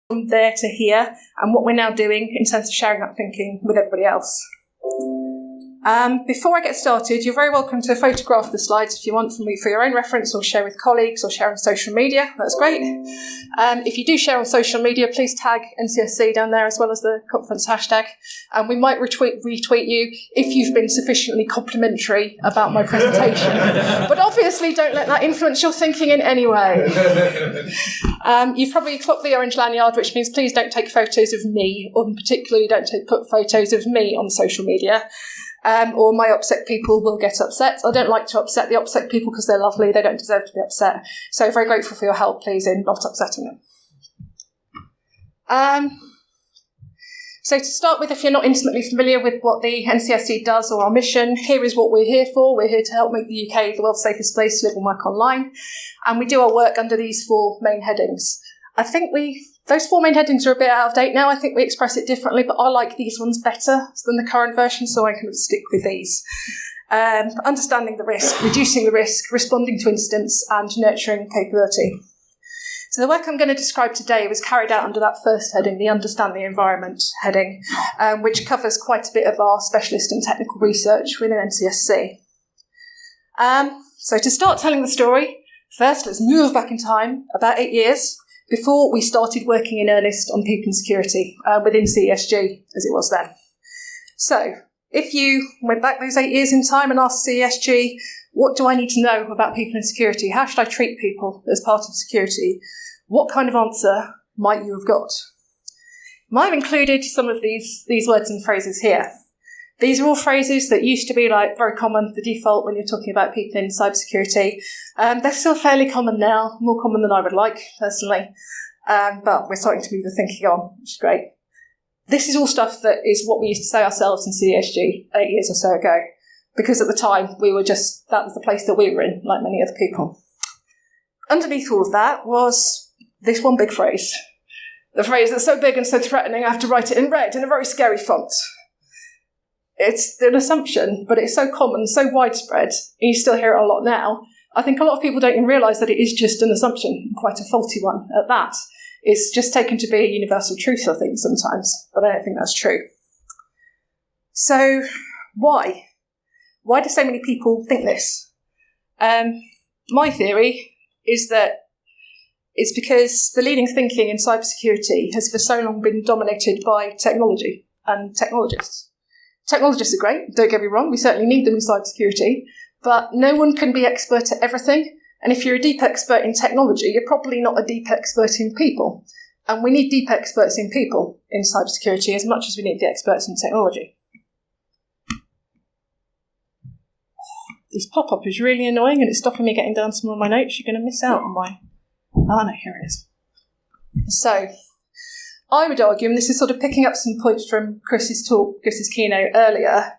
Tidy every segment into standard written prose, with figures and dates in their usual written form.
from there to here and what we're now doing in terms of sharing that thinking with everybody else. Before I get started, you're very welcome to photograph the slides if you want for your own reference, or share with colleagues, or share on social media. That's great. If you do share on social media, please tag NCSC down there as well as the conference hashtag. And we might retweet you if you've been sufficiently complimentary about my presentation. But obviously don't let that influence your thinking in any way. You've probably clocked the orange lanyard, which means please don't take photos of me, or particularly don't put photos of me on social media. Or my upset people will get upset. I don't like to upset the upset people because they're lovely. They don't deserve to be upset. So very grateful for your help, please, in not upsetting them. So to start with, if you're not intimately familiar with what the NCSC does or our mission, here is what we're here for. We're here to help make the UK the world's safest place to live and work online. And we do our work under these 4 main headings. I think those 4 main headings are a bit out of date now. I think we express it differently, but I like these ones better than the current version, so I can stick with these. Understanding the risk, reducing the risk, responding to incidents, and nurturing capability. So the work I'm going to describe today was carried out under that first heading, the Understand the Environment heading, which covers quite a bit of our specialist and technical research within NCSC. So to start telling the story, first let's move back in time about 8 years, before we started working in earnest on people and security within CESG, as it was then. So, if you went back those 8 years in time and asked CESG, what do I need to know about people and security? How should I treat people as part of security? What kind of answer might you have got? I've included some of these words and phrases here. These are all phrases that used to be very common, the default when you're talking about people in cybersecurity. They're still fairly common now, more common than I would like, personally. But we're starting to move the thinking on, which is great. This is all stuff that is what we used to say ourselves in CESG 8 years or so ago, because at the time that was the place that we were in, like many other people. Underneath all of that was this one big phrase. The phrase that's so big and so threatening I have to write it in red in a very scary font. It's an assumption, but it's so common, so widespread, and you still hear it a lot now. I think a lot of people don't even realise that it is just an assumption, quite a faulty one at that. It's just taken to be a universal truth, I think, sometimes, but I don't think that's true. So, why? Why do so many people think this? My theory is that it's because the leading thinking in cybersecurity has for so long been dominated by technology and technologists. Technologists are great, don't get me wrong, we certainly need them in cybersecurity, but no one can be expert at everything, and if you're a deep expert in technology, you're probably not a deep expert in people. And we need deep experts in people in cybersecurity as much as we need the experts in technology. This pop-up is really annoying and it's stopping me getting down some of my notes. You're going to miss out on my... Oh no, here it is. So, I would argue, and this is sort of picking up some points from Chris's keynote earlier,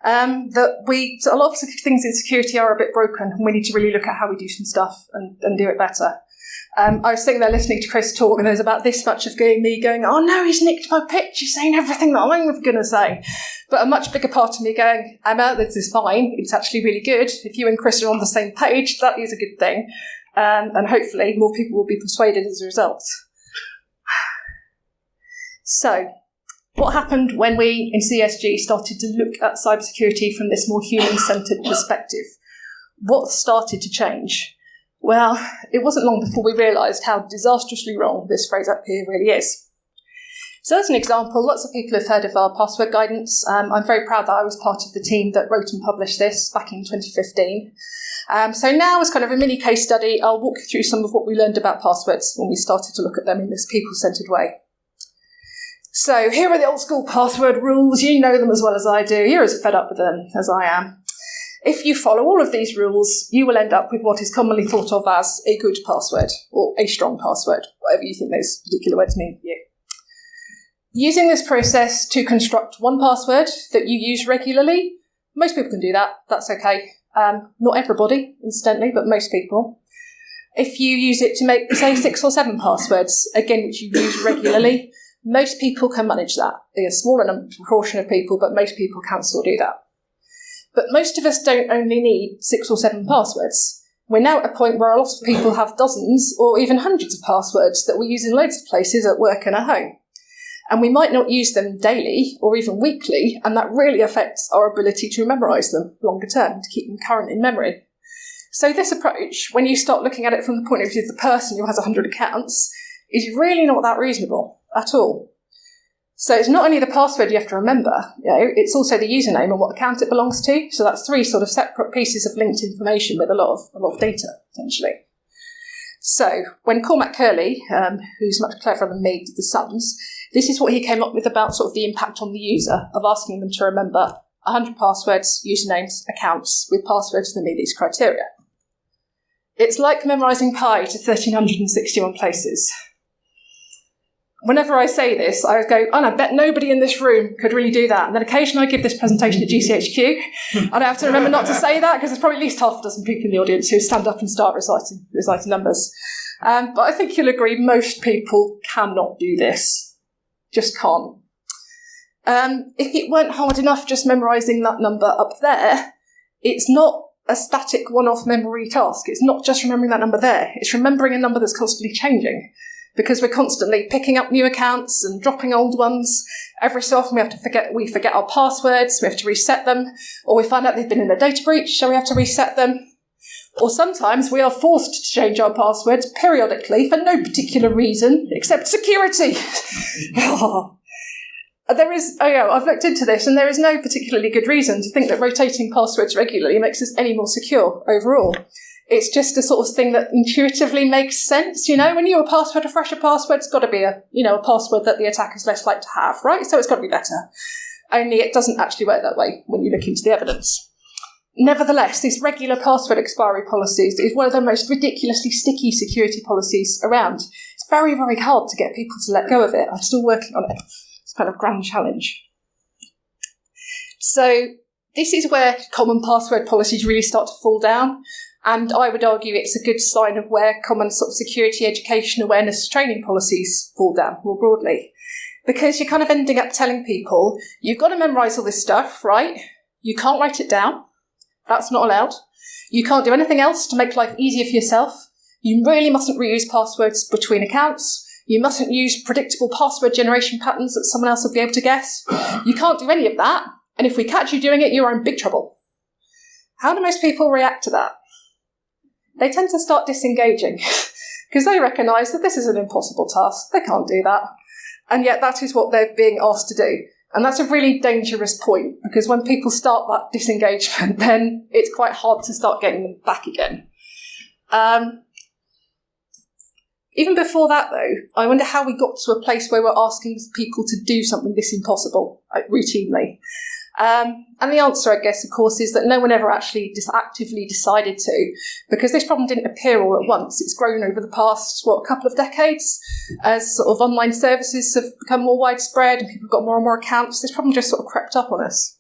that a lot of things in security are a bit broken and we need to really look at how we do some stuff and do it better. I was sitting there listening to Chris talk and there was about this much of me going, oh no, he's nicked my pitch, he's saying everything that I'm going to say. But a much bigger part of me going, Emma, this is fine, it's actually really good. If you and Chris are on the same page, that is a good thing. And hopefully more people will be persuaded as a result. So, what happened when we in CSG started to look at cybersecurity from this more human-centred perspective? What started to change? Well, it wasn't long before we realised how disastrously wrong this phrase up here really is. So as an example, lots of people have heard of our password guidance. I'm very proud that I was part of the team that wrote and published this back in 2015. So now, as kind of a mini case study, I'll walk you through some of what we learned about passwords when we started to look at them in this people-centred way. So here are the old school password rules. You know them as well as I do. You're as fed up with them as I am. If you follow all of these rules, you will end up with what is commonly thought of as a good password, or a strong password, whatever you think those particular words mean for you. Using this process to construct one password that you use regularly, most people can do that, that's okay. Not everybody, incidentally, but most people. If you use it to make, say, 6 or 7 passwords, again, which you use regularly, most people can manage that. There's a smaller proportion of people, but most people can still do that. But most of us don't only need 6 or 7 passwords. We're now at a point where a lot of people have dozens or even hundreds of passwords that we use in loads of places at work and at home. And we might not use them daily or even weekly, and that really affects our ability to memorise them longer term, to keep them current in memory. So this approach, when you start looking at it from the point of view of the person who has 100 accounts, is really not that reasonable at all. So it's not only the password you have to remember, it's also the username and what account it belongs to. So that's 3 sort of separate pieces of linked information with a lot of data, essentially. So when Cormac Curley, who's much cleverer than me, did the sums, this is what he came up with about sort of the impact on the user of asking them to remember 100 passwords, usernames, accounts with passwords that meet these criteria. It's like memorising pi to 1,361 places. Whenever I say this, I go, I bet nobody in this room could really do that. And then occasionally I give this presentation at GCHQ, and I have to remember not to say that because there's probably at least half a dozen people in the audience who stand up and start reciting numbers. But I think you'll agree most people cannot do this. Just can't. If it weren't hard enough just memorising that number up there, it's not a static one-off memory task. It's not just remembering that number there. It's remembering a number that's constantly changing. Because we're constantly picking up new accounts and dropping old ones. Every so often we forget our passwords, we have to reset them, or we find out they've been in a data breach, so we have to reset them. Or sometimes we are forced to change our passwords periodically for no particular reason, except security. I've looked into this, and there is no particularly good reason to think that rotating passwords regularly makes us any more secure overall. It's just a sort of thing that intuitively makes sense, when you're a fresher password's got to be a password that the attacker's less likely to have, right? So it's got to be better. Only it doesn't actually work that way when you look into the evidence. Nevertheless, this regular password expiry policies is one of the most ridiculously sticky security policies around. It's very, very hard to get people to let go of it. I'm still working on it. It's kind of a grand challenge. So this is where common password policies really start to fall down. And I would argue it's a good sign of where common sort of security education awareness training policies fall down more broadly. Because you're kind of ending up telling people, you've got to memorise all this stuff, right? You can't write it down. That's not allowed. You can't do anything else to make life easier for yourself. You really mustn't reuse passwords between accounts. You mustn't use predictable password generation patterns that someone else will be able to guess. You can't do any of that. And if we catch you doing it, you are in big trouble. How do most people react to that? They tend to start disengaging because they recognise that this is an impossible task. They can't do that. And yet that is what they're being asked to do. And that's a really dangerous point because when people start that disengagement, then it's quite hard to start getting them back again. Even before that, though, I wonder how we got to a place where we're asking people to do something this impossible, routinely. And the answer, I guess, of course, is that no one ever actually actively decided to, because this problem didn't appear all at once. It's grown over the past, a couple of decades, as sort of online services have become more widespread and people have got more and more accounts. This problem just sort of crept up on us.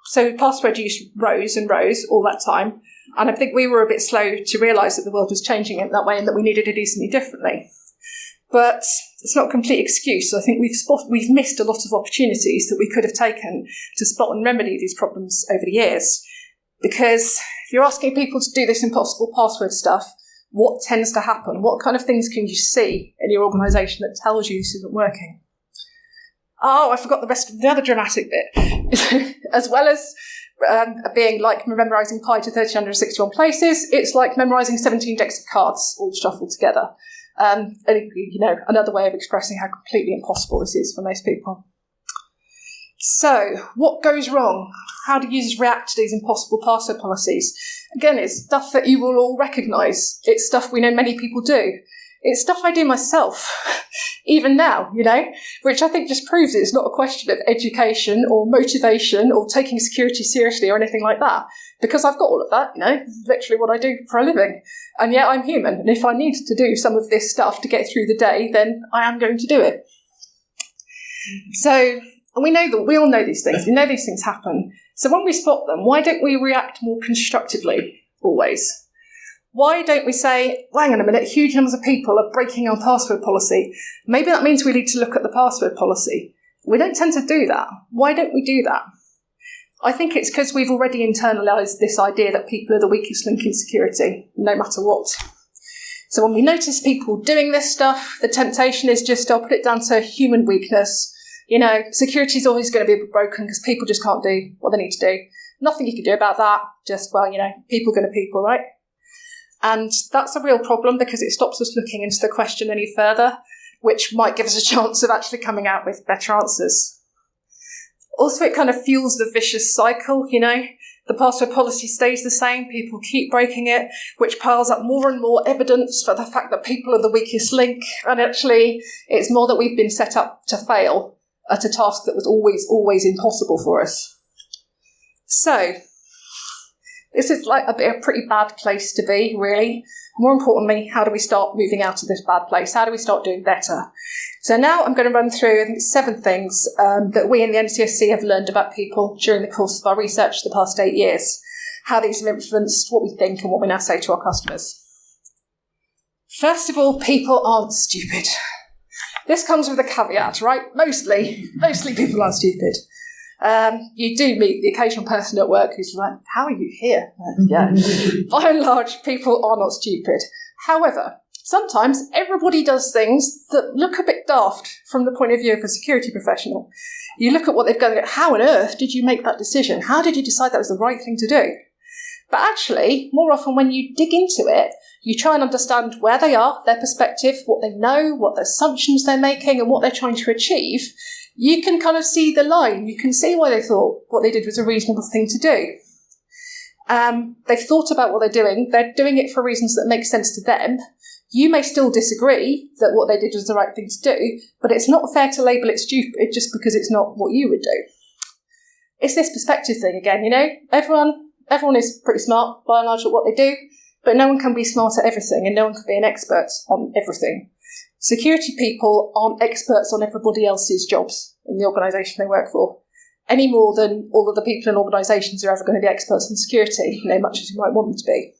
So password use rose and rose all that time, and I think we were a bit slow to realise that the world was changing in that way and that we needed to do something differently. But it's not a complete excuse. I think we've missed a lot of opportunities that we could have taken to spot and remedy these problems over the years. Because if you're asking people to do this impossible password stuff, what tends to happen? What kind of things can you see in your organisation that tells you this isn't working? Oh, I forgot the other dramatic bit. As well as being like memorising pi to 1,361 places, it's like memorising 17 decks of cards all shuffled together. Another way of expressing how completely impossible this is for most people. So, what goes wrong? How do users react to these impossible password policies? Again, it's stuff that you will all recognise. It's stuff we know many people do. It's stuff I do myself, even now, which I think just proves it's not a question of education or motivation or taking security seriously or anything like that. Because I've got all of that, literally what I do for a living. And yet I'm human. And if I need to do some of this stuff to get through the day, then I am going to do it. So, and we all know these things. We know these things happen. So when we spot them, why don't we react more constructively always? Why don't we say, well, hang on a minute, huge numbers of people are breaking our password policy. Maybe that means we need to look at the password policy. We don't tend to do that. Why don't we do that? I think it's because we've already internalised this idea that people are the weakest link in security, no matter what. So when we notice people doing this stuff, the temptation is just, I'll put it down to human weakness. Security is always going to be broken because people just can't do what they need to do. Nothing you can do about that. Just, people going to people, right? And that's a real problem because it stops us looking into the question any further, which might give us a chance of actually coming out with better answers. Also, it kind of fuels the vicious cycle, The password policy stays the same, people keep breaking it, which piles up more and more evidence for the fact that people are the weakest link, and actually it's more that we've been set up to fail at a task that was always impossible for us. So, this is like a pretty bad place to be, really. More importantly, how do we start moving out of this bad place? How do we start doing better? So now I'm going to run through, I think, 7 things that we in the NCSC have learned about people during the course of our research the past 8 years, how these have influenced what we think and what we now say to our customers. First of all, people aren't stupid. This comes with a caveat, right? Mostly people aren't stupid. You do meet the occasional person at work who's like, how are you here? Yeah. By and large, people are not stupid. However, sometimes everybody does things that look a bit daft from the point of view of a security professional. You look at what they've done, how on earth did you make that decision? How did you decide that was the right thing to do? But actually, more often when you dig into it, you try and understand where they are, their perspective, what they know, what assumptions they're making, and what they're trying to achieve. You can kind of see the line. You can see why they thought what they did was a reasonable thing to do. They've thought about what they're doing. They're doing it for reasons that make sense to them. You may still disagree that what they did was the right thing to do, but it's not fair to label it stupid just because it's not what you would do. It's this perspective thing again, Everyone is pretty smart by and large at what they do, but no one can be smart at everything and no one can be an expert on everything. Security people aren't experts on everybody else's jobs in the organisation they work for, any more than all of the people in organisations are ever going to be experts on security, much as you might want them to be.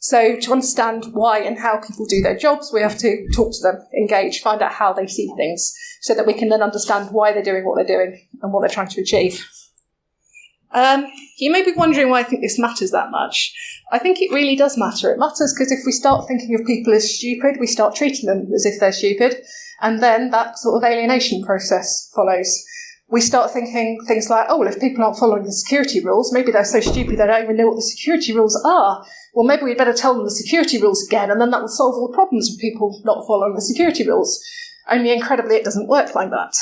So to understand why and how people do their jobs, we have to talk to them, engage, find out how they see things, so that we can then understand why they're doing what they're doing and what they're trying to achieve. You may be wondering why I think this matters that much. I think it really does matter. It matters because if we start thinking of people as stupid, we start treating them as if they're stupid, and then that sort of alienation process follows. We start thinking things like, if people aren't following the security rules, maybe they're so stupid they don't even know what the security rules are. Well, maybe we'd better tell them the security rules again, and then that will solve all the problems with people not following the security rules. Only incredibly, it doesn't work like that.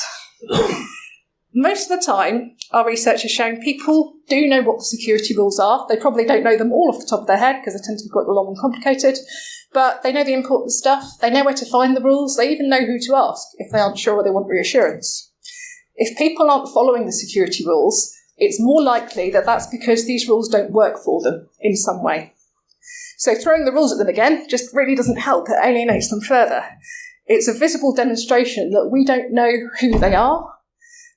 Most of the time, our research has shown people do know what the security rules are. They probably don't know them all off the top of their head because they tend to be quite long and complicated, but they know the important stuff. They know where to find the rules. They even know who to ask if they aren't sure or they want reassurance. If people aren't following the security rules, it's more likely that that's because these rules don't work for them in some way. So throwing the rules at them again just really doesn't help. It alienates them further. It's a visible demonstration that we don't know who they are.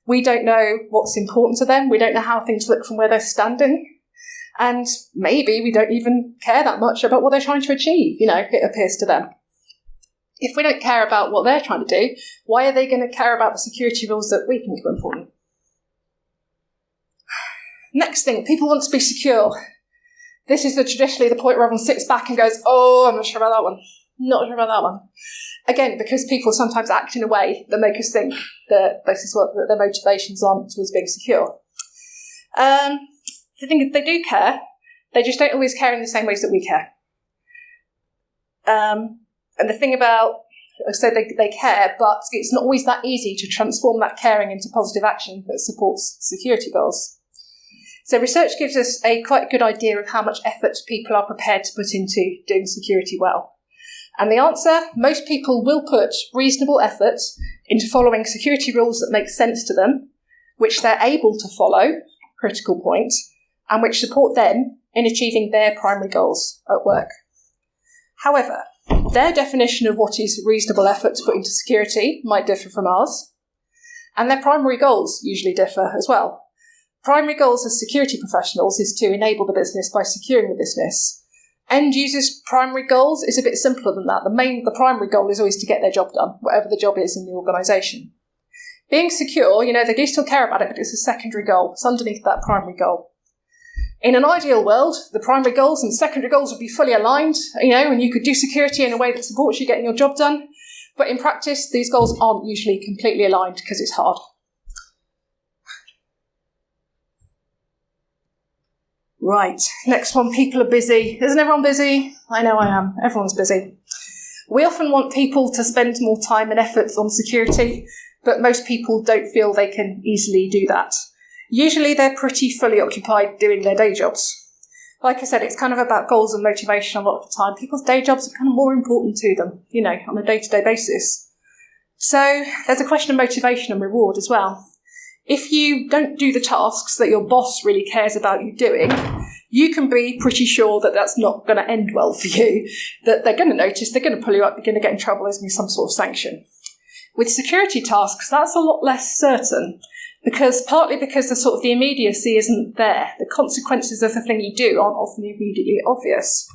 We don't know what's important to them. We don't know how things look from where they're standing. And maybe we don't even care that much about what they're trying to achieve, it appears to them. If we don't care about what they're trying to do, why are they going to care about the security rules that we think are important? Next thing, people want to be secure. This is traditionally the point where everyone sits back and goes, I'm not sure about that one. Not sure about that one. Again, because people sometimes act in a way that make us think that this is what their motivations aren't towards being secure. The thing is, they do care. They just don't always care in the same ways that we care. And the thing about, I said they care, but it's not always that easy to transform that caring into positive action that supports security goals. So research gives us a quite good idea of how much effort people are prepared to put into doing security well. And the answer, most people will put reasonable effort into following security rules that make sense to them, which they're able to follow, critical point, and which support them in achieving their primary goals at work. However, their definition of what is reasonable effort to put into security might differ from ours, and their primary goals usually differ as well. Primary goals as security professionals is to enable the business by securing the business. End users' primary goals is a bit simpler than that. The primary goal is always to get their job done, whatever the job is in the organisation. Being secure, they do still care about it, but it's a secondary goal. It's underneath that primary goal. In an ideal world, the primary goals and secondary goals would be fully aligned, and you could do security in a way that supports you getting your job done. But in practice, these goals aren't usually completely aligned because it's hard. Right, next one, people are busy. Isn't everyone busy? I know I am. Everyone's busy. We often want people to spend more time and effort on security, but most people don't feel they can easily do that. Usually they're pretty fully occupied doing their day jobs. Like I said, it's kind of about goals and motivation a lot of the time. People's day jobs are kind of more important to them, on a day-to-day basis. So there's a question of motivation and reward as well. If you don't do the tasks that your boss really cares about you doing, you can be pretty sure that that's not going to end well for you, that they're going to notice, they're going to pull you up, you're going to get in trouble, there's going to be some sort of sanction. With security tasks, that's a lot less certain, partly because the immediacy isn't there. The consequences of the thing you do aren't often immediately obvious.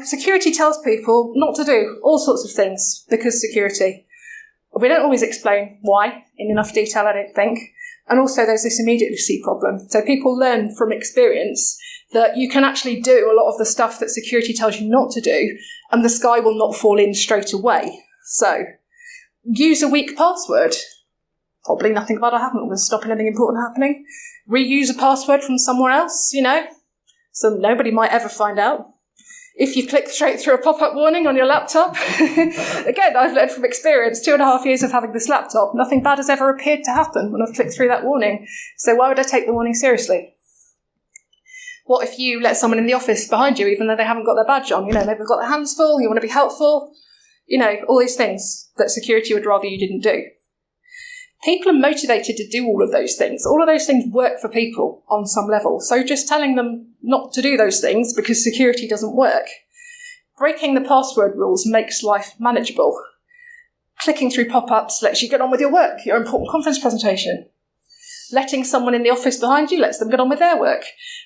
Security tells people not to do all sorts of things because security. We don't always explain why in enough detail, I don't think. And also there's this immediacy problem. So people learn from experience that you can actually do a lot of the stuff that security tells you not to do, and the sky will not fall in straight away. So use a weak password. Probably nothing bad will happen. Will stop anything important happening. Reuse a password from somewhere else, so nobody might ever find out. If you click straight through a pop-up warning on your laptop, again, I've learned from experience, 2.5 years of having this laptop, nothing bad has ever appeared to happen when I've clicked through that warning. So why would I take the warning seriously? What if you let someone in the office behind you, even though they haven't got their badge on? Maybe they've got their hands full, you want to be helpful, all these things that security would rather you didn't do. People are motivated to do all of those things. All of those things work for people on some level. So just telling them not to do those things because security doesn't work. Breaking the password rules makes life manageable. Clicking through pop-ups lets you get on with your work, your important conference presentation. Letting someone in the office behind you lets them get on with their work.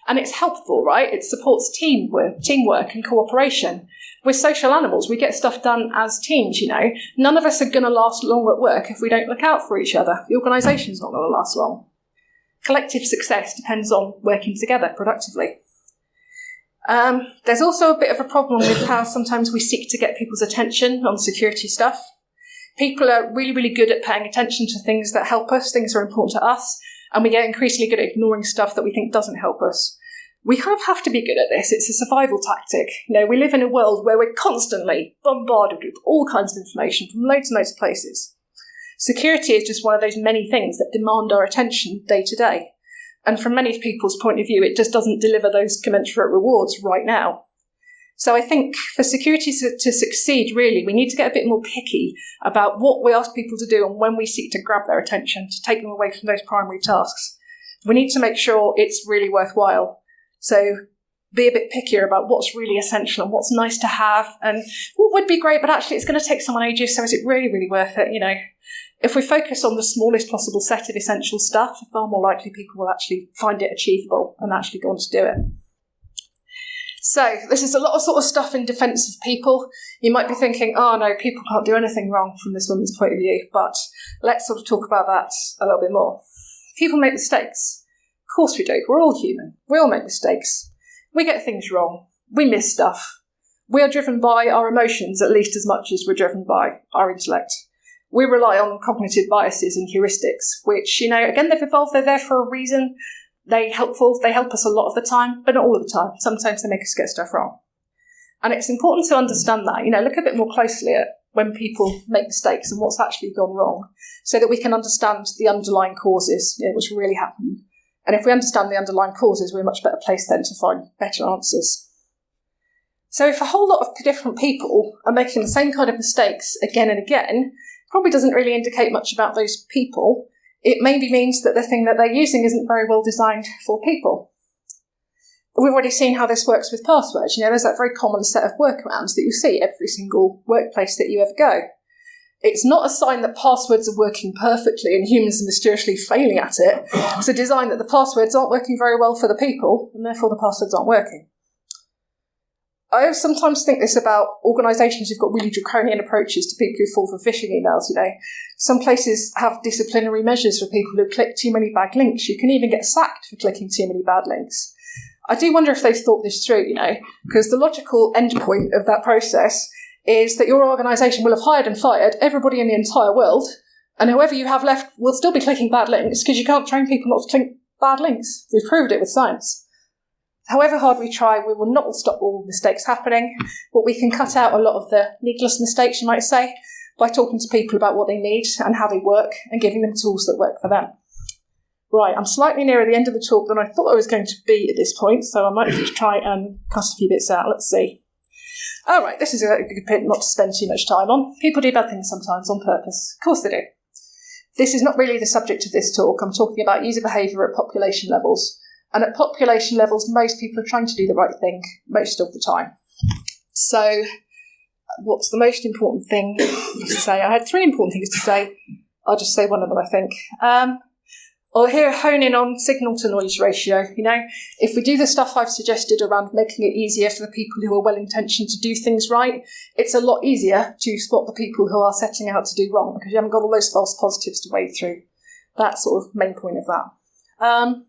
And it's helpful, right? It supports teamwork and cooperation. We're social animals. We get stuff done as teams, None of us are going to last long at work if we don't look out for each other. The organisation's not going to last long. Collective success depends on working together productively. There's also a bit of a problem with how sometimes we seek to get people's attention on security stuff. People are really, really good at paying attention to things that help us, things that are important to us, and we get increasingly good at ignoring stuff that we think doesn't help us. We kind of have to be good at this. It's a survival tactic. We live in a world where we're constantly bombarded with all kinds of information from loads and loads of places. Security is just one of those many things that demand our attention day to day. And from many people's point of view, it just doesn't deliver those commensurate rewards right now. So I think for security to succeed, really, we need to get a bit more picky about what we ask people to do and when we seek to grab their attention, to take them away from those primary tasks. We need to make sure it's really worthwhile. So be a bit pickier about what's really essential and what's nice to have and what would be great, but actually it's going to take someone ages, so is it really, really worth it? If we focus on the smallest possible set of essential stuff, far more likely people will actually find it achievable and actually go on to do it. So this is a lot of sort of stuff in defence of people. You might be thinking, oh no, people can't do anything wrong from this woman's point of view, but let's sort of talk about that a little bit more. People make mistakes. Of course we do. We're all human. We all make mistakes. We get things wrong. We miss stuff. We are driven by our emotions at least as much as we're driven by our intellect. We rely on cognitive biases and heuristics, which, again, they've evolved. They're there for a reason. They're helpful. They help us a lot of the time, but not all of the time. Sometimes they make us get stuff wrong. And it's important to understand that. Look a bit more closely at when people make mistakes and what's actually gone wrong so that we can understand the underlying causes, what's really happened. And if we understand the underlying causes, we're much better placed then to find better answers. So if a whole lot of different people are making the same kind of mistakes again and again, probably doesn't really indicate much about those people. It maybe means that the thing that they're using isn't very well designed for people. We've already seen how this works with passwords. There's that very common set of workarounds that you see every single workplace that you ever go. It's not a sign that passwords are working perfectly and humans are mysteriously failing at it. It's a design that the passwords aren't working very well for the people, and therefore the passwords aren't working. I sometimes think this about organisations who've got really draconian approaches to people who fall for phishing emails, Some places have disciplinary measures for people who click too many bad links. You can even get sacked for clicking too many bad links. I do wonder if they've thought this through, because the logical endpoint of that process is that your organisation will have hired and fired everybody in the entire world, and whoever you have left will still be clicking bad links because you can't train people not to click bad links. We've proved it with science. However hard we try, we will not stop all mistakes happening, but we can cut out a lot of the needless mistakes, you might say, by talking to people about what they need and how they work and giving them tools that work for them. Right, I'm slightly nearer the end of the talk than I thought I was going to be at this point, so I might have to try and cut a few bits out. Let's see. All right, this is a good bit not to spend too much time on. People do bad things sometimes on purpose. Of course they do. This is not really the subject of this talk. I'm talking about user behaviour at population levels. And at population levels, most people are trying to do the right thing most of the time. So what's the most important thing to say? I had 3 important things to say. I'll just say one of them, I think. I'll here hone in on signal to noise ratio. If we do the stuff I've suggested around making it easier for the people who are well-intentioned to do things right, it's a lot easier to spot the people who are setting out to do wrong because you haven't got all those false positives to wade through. That's sort of main point of that.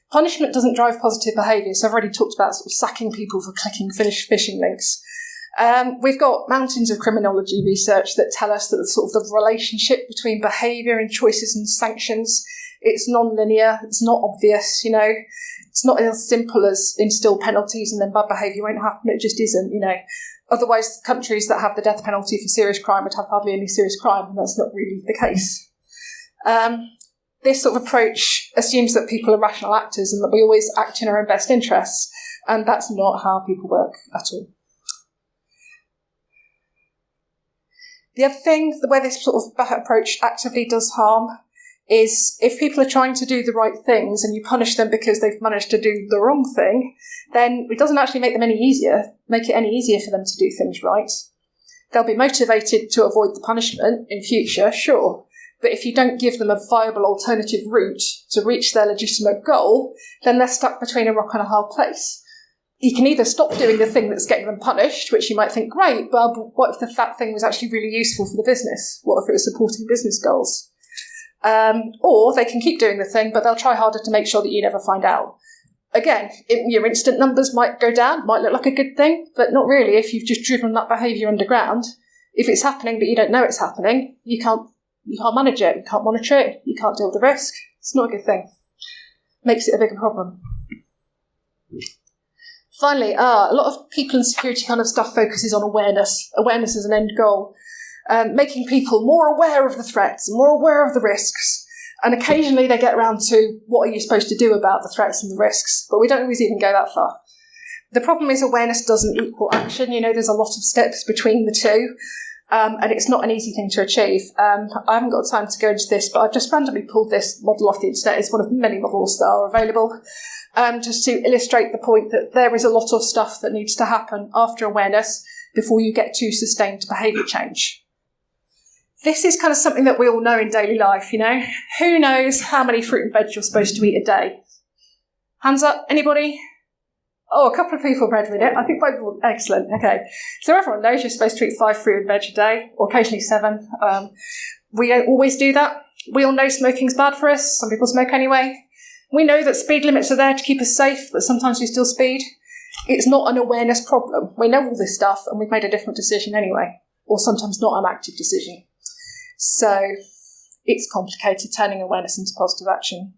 Punishment doesn't drive positive behaviour, so I've already talked about sort of sacking people for clicking phishing links. We've got mountains of criminology research that tell us that the relationship between behaviour and choices and sanctions, it's non-linear, it's not obvious, It's not as simple as instill penalties and then bad behaviour won't happen, it just isn't, Otherwise, countries that have the death penalty for serious crime would have hardly any serious crime, and that's not really the case. This sort of approach assumes that people are rational actors and that we always act in our own best interests, and that's not how people work at all. The other thing, where this sort of approach actively does harm, is if people are trying to do the right things and you punish them because they've managed to do the wrong thing, then it doesn't actually make it any easier for them to do things right. They'll be motivated to avoid the punishment in future, sure, but if you don't give them a viable alternative route to reach their legitimate goal, then they're stuck between a rock and a hard place. You can either stop doing the thing that's getting them punished, which you might think, great, but what if that thing was actually really useful for the business? What if it was supporting business goals? Or they can keep doing the thing, but they'll try harder to make sure that you never find out. Again, your instant numbers might go down, might look like a good thing, but not really if you've just driven that behaviour underground. If it's happening but you don't know it's happening, you can't manage it, you can't monitor it, you can't deal with the risk. It's not a good thing. Makes it a bigger problem. Finally, a lot of people and security kind of stuff focuses on awareness. Awareness as an end goal. Making people more aware of the threats, more aware of the risks. And occasionally they get around to what are you supposed to do about the threats and the risks, but we don't always even go that far. The problem is awareness doesn't equal action. There's a lot of steps between the two, and it's not an easy thing to achieve. I haven't got time to go into this, but I've just randomly pulled this model off the internet. It's one of many models that are available, just to illustrate the point that there is a lot of stuff that needs to happen after awareness before you get to sustained behaviour change. This is kind of something that we all know in daily life, Who knows how many fruit and veg you're supposed to eat a day? Hands up, anybody? Oh, a couple of people read with it. I think both. Excellent, okay. So everyone knows you're supposed to eat 5 fruit and veg a day, or occasionally 7. We don't always do that. We all know smoking's bad for us. Some people smoke anyway. We know that speed limits are there to keep us safe, but sometimes we still speed. It's not an awareness problem. We know all this stuff, and we've made a different decision anyway, or sometimes not an active decision. So it's complicated turning awareness into positive action.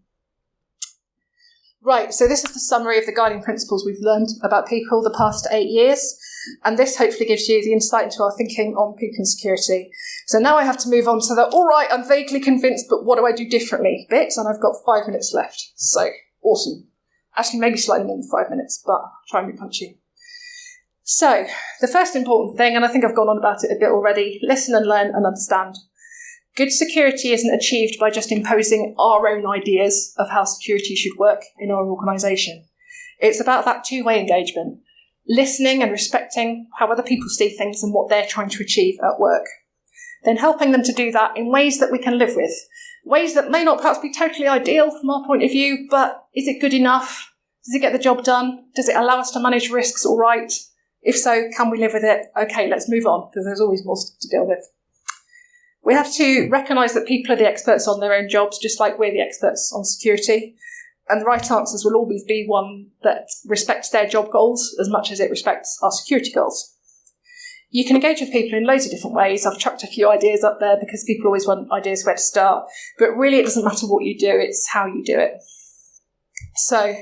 Right, so this is the summary of the guiding principles we've learned about people the past 8 years, and this hopefully gives you the insight into our thinking on people and security. So now I have to move on to the, all right, I'm vaguely convinced, but what do I do differently bit, and I've got 5 minutes left. So, awesome. Actually, maybe slightly more than 5 minutes, but I'll try and be punchy. So, the first important thing, and I think I've gone on about it a bit already, listen and learn and understand. Good security isn't achieved by just imposing our own ideas of how security should work in our organisation. It's about that two-way engagement, listening and respecting how other people see things and what they're trying to achieve at work. Then helping them to do that in ways that we can live with, ways that may not perhaps be totally ideal from our point of view, but is it good enough? Does it get the job done? Does it allow us to manage risks all right? If so, can we live with it? Okay, let's move on, because there's always more stuff to deal with. We have to recognise that people are the experts on their own jobs, just like we're the experts on security. And the right answers will always be one that respects their job goals as much as it respects our security goals. You can engage with people in loads of different ways. I've chucked a few ideas up there because people always want ideas where to start. But really, it doesn't matter what you do, it's how you do it. So,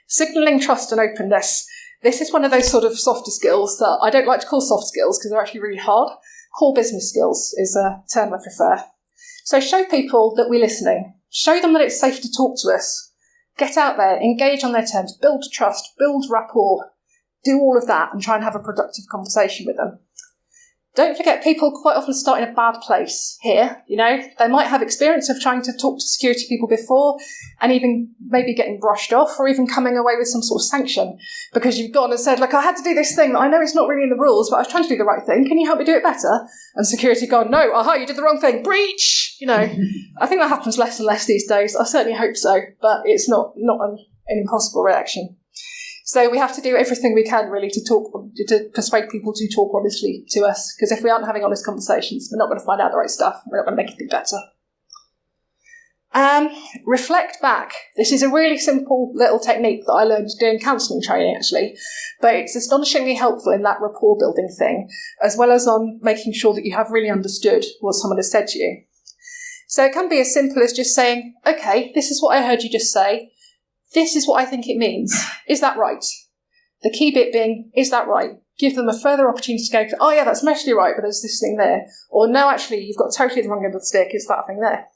signalling trust and openness. This is one of those sort of softer skills that I don't like to call soft skills because they're actually really hard. Core business skills is a term I prefer. So show people that we're listening. Show them that it's safe to talk to us. Get out there, engage on their terms, build trust, build rapport, do all of that and try and have a productive conversation with them. Don't forget, people quite often start in a bad place here, you know. They might have experience of trying to talk to security people before and even maybe getting brushed off or even coming away with some sort of sanction because you've gone and said, look, I had to do this thing that I know it's not really in the rules, but I was trying to do the right thing. Can you help me do it better? And security gone, no, aha, you did the wrong thing. Breach! You know, I think that happens less and less these days. I certainly hope so, but it's not an impossible reaction. So we have to do everything we can, really, to persuade people to talk honestly to us. Because if we aren't having honest conversations, we're not going to find out the right stuff. We're not going to make anything better. Reflect back. This is a really simple little technique that I learned doing counselling training, actually. But it's astonishingly helpful in that rapport building thing, as well as on making sure that you have really understood what someone has said to you. So it can be as simple as just saying, okay, this is what I heard you just say. This is what I think it means. Is that right? The key bit being, is that right? Give them a further opportunity to go, oh yeah, that's mostly right, but there's this thing there. Or no, actually, you've got totally the wrong end of the stick. Is that thing there?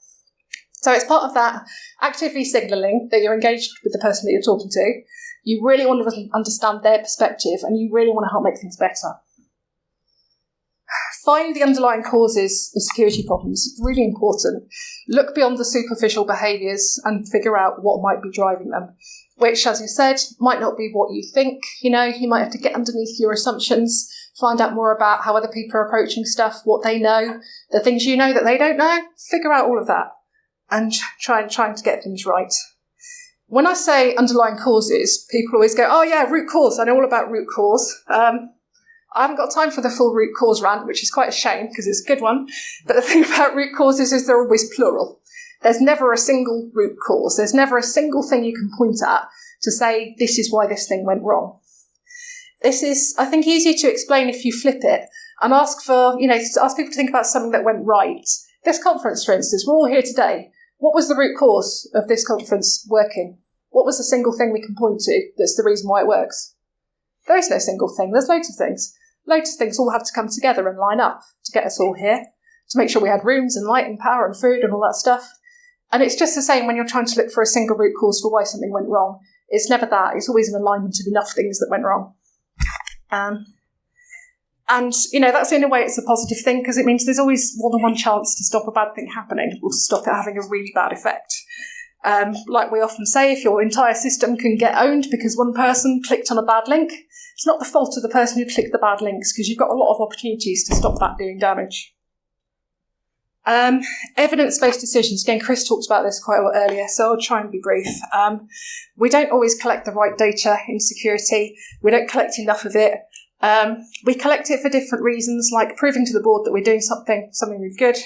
So it's part of that actively signalling that you're engaged with the person that you're talking to. You really want to understand their perspective and you really want to help make things better. Find the underlying causes of security problems. It's really important. Look beyond the superficial behaviours and figure out what might be driving them, which, as you said, might not be what you think. You know, you might have to get underneath your assumptions, find out more about how other people are approaching stuff, what they know, the things you know that they don't know. Figure out all of that and trying to get things right. When I say underlying causes, people always go, oh yeah, root cause. I know all about root cause. I haven't got time for the full root cause rant, which is quite a shame because it's a good one. But the thing about root causes is they're always plural. There's never a single root cause. There's never a single thing you can point at to say, this is why this thing went wrong. This is, I think, easier to explain if you flip it and ask people to think about something that went right. This conference, for instance, we're all here today. What was the root cause of this conference working? What was the single thing we can point to that's the reason why it works? There is no single thing. There's loads of things. Loads of things all have to come together and line up to get us all here, to make sure we had rooms and light and power and food and all that stuff. And it's just the same when you're trying to look for a single root cause for why something went wrong. It's never that. It's always an alignment of enough things that went wrong. And, you know, that's in a way it's a positive thing because it means there's always more than one chance to stop a bad thing happening or to stop it having a really bad effect. Like we often say, if your entire system can get owned because one person clicked on a bad link, it's not the fault of the person who clicked the bad links because you've got a lot of opportunities to stop that doing damage. Evidence-based decisions. Again, Chris talked about this quite a lot earlier, so I'll try and be brief. We don't always collect the right data in security. We don't collect enough of it. We collect it for different reasons, like proving to the board that we're doing something really good.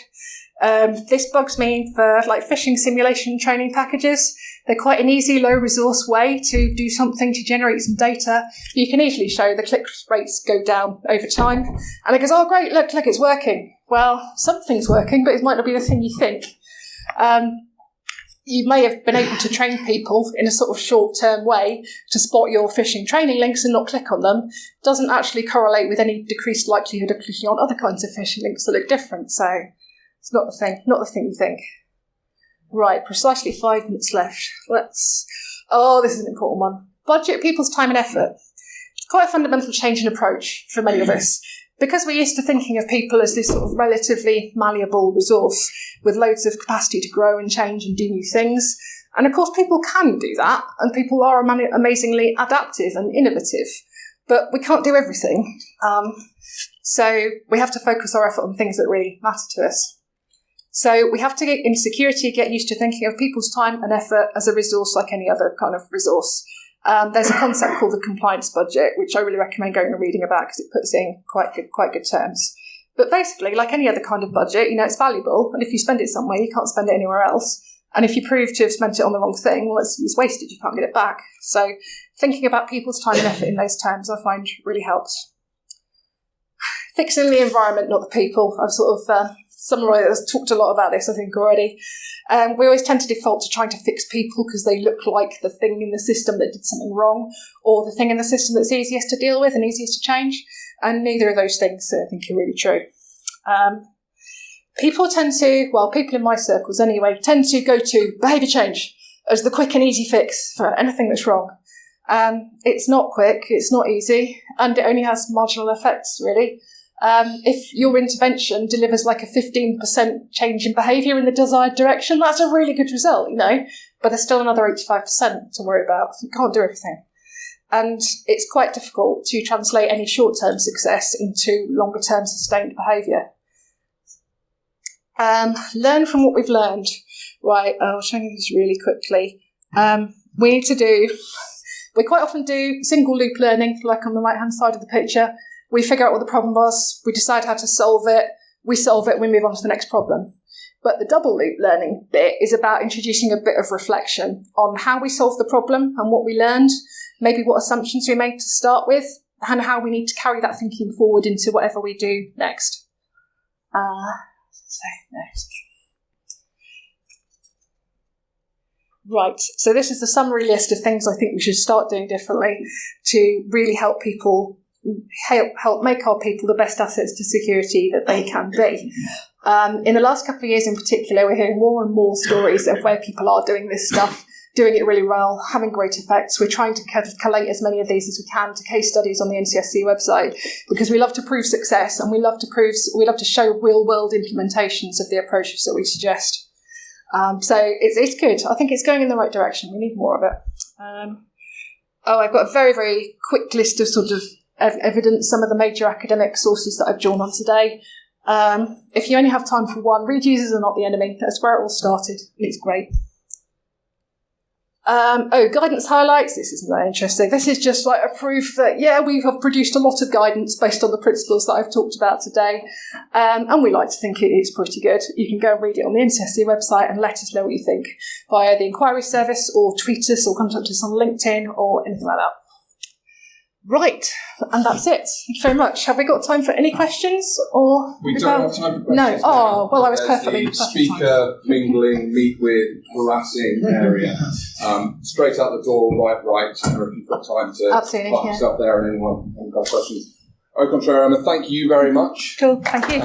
This bugs me for like phishing simulation training packages. They're quite an easy, low resource way to do something to generate some data. You can easily show the click rates go down over time. And it goes, oh great, look, it's working. Well, something's working, but it might not be the thing you think. You may have been able to train people in a sort of short-term way to spot your phishing training links and not click on them. Doesn't actually correlate with any decreased likelihood of clicking on other kinds of phishing links that look different. So it's not the thing you think. Right, precisely 5 minutes left. This is an important one. Budget people's time and effort. It's quite a fundamental change in approach for many of us. Because we're used to thinking of people as this sort of relatively malleable resource with loads of capacity to grow and change and do new things. And of course people can do that, and people are amazingly adaptive and innovative. But we can't do everything. So we have to focus our effort on things that really matter to us. So we have to, in security, get used to thinking of people's time and effort as a resource like any other kind of resource. There's a concept called the compliance budget, which I really recommend going and reading about because it puts it in quite good terms. But basically, like any other kind of budget, it's valuable, and if you spend it somewhere, you can't spend it anywhere else. And if you prove to have spent it on the wrong thing, well, it's wasted, you can't get it back. So thinking about people's time and effort in those terms, I find really helps. Fixing the environment, not the people. I've sort of talked a lot about this, I think, already. We always tend to default to trying to fix people because they look like the thing in the system that did something wrong, or the thing in the system that's easiest to deal with and easiest to change. And neither of those things, I think, are really true. People in my circles anyway, tend to go to behaviour change as the quick and easy fix for anything that's wrong. It's not quick, it's not easy, and it only has marginal effects, really. If your intervention delivers like a 15% change in behaviour in the desired direction, that's a really good result, but there's still another 85% to worry about. You can't do everything. And it's quite difficult to translate any short-term success into longer-term sustained behaviour. Learn from what we've learned. Right, I'll show you this really quickly. We quite often do single loop learning, like on the right-hand side of the picture. We figure out what the problem was, we decide how to solve it, we solve it, we move on to the next problem. But the double loop learning bit is about introducing a bit of reflection on how we solved the problem and what we learned, maybe what assumptions we made to start with, and how we need to carry that thinking forward into whatever we do next. Right, so this is the summary list of things I think we should start doing differently to really help make our people the best assets to security that they can be. In the last couple of years in particular, we're hearing more and more stories of where people are doing this stuff, doing it really well, having great effects. We're trying to collate as many of these as we can to case studies on the NCSC website, because we love to prove success and we love to show real-world implementations of the approaches that we suggest. So it's good. I think it's going in the right direction. We need more of it. I've got a very, very quick list of sort of evidence, some of the major academic sources that I've drawn on today. If you only have time for one, read Users Are Not the Enemy. That's where it all started. It's great. Guidance highlights. This isn't that interesting. This is just like a proof that, we have produced a lot of guidance based on the principles that I've talked about today. And we like to think it is pretty good. You can go and read it on the NCSC website and let us know what you think via the inquiry service, or tweet us or contact us on LinkedIn or anything like that. Right, and that's it. Thank you very much. Have we got time for any questions? Or we don't have time for questions. No. Oh, well, I was perfectly. The speaker mingling, meet with, harassing area. Straight out the door, right. Or if you've got time to park yourself there, and anyone got questions. Au contraire, Emma, thank you very much. Cool, thank you.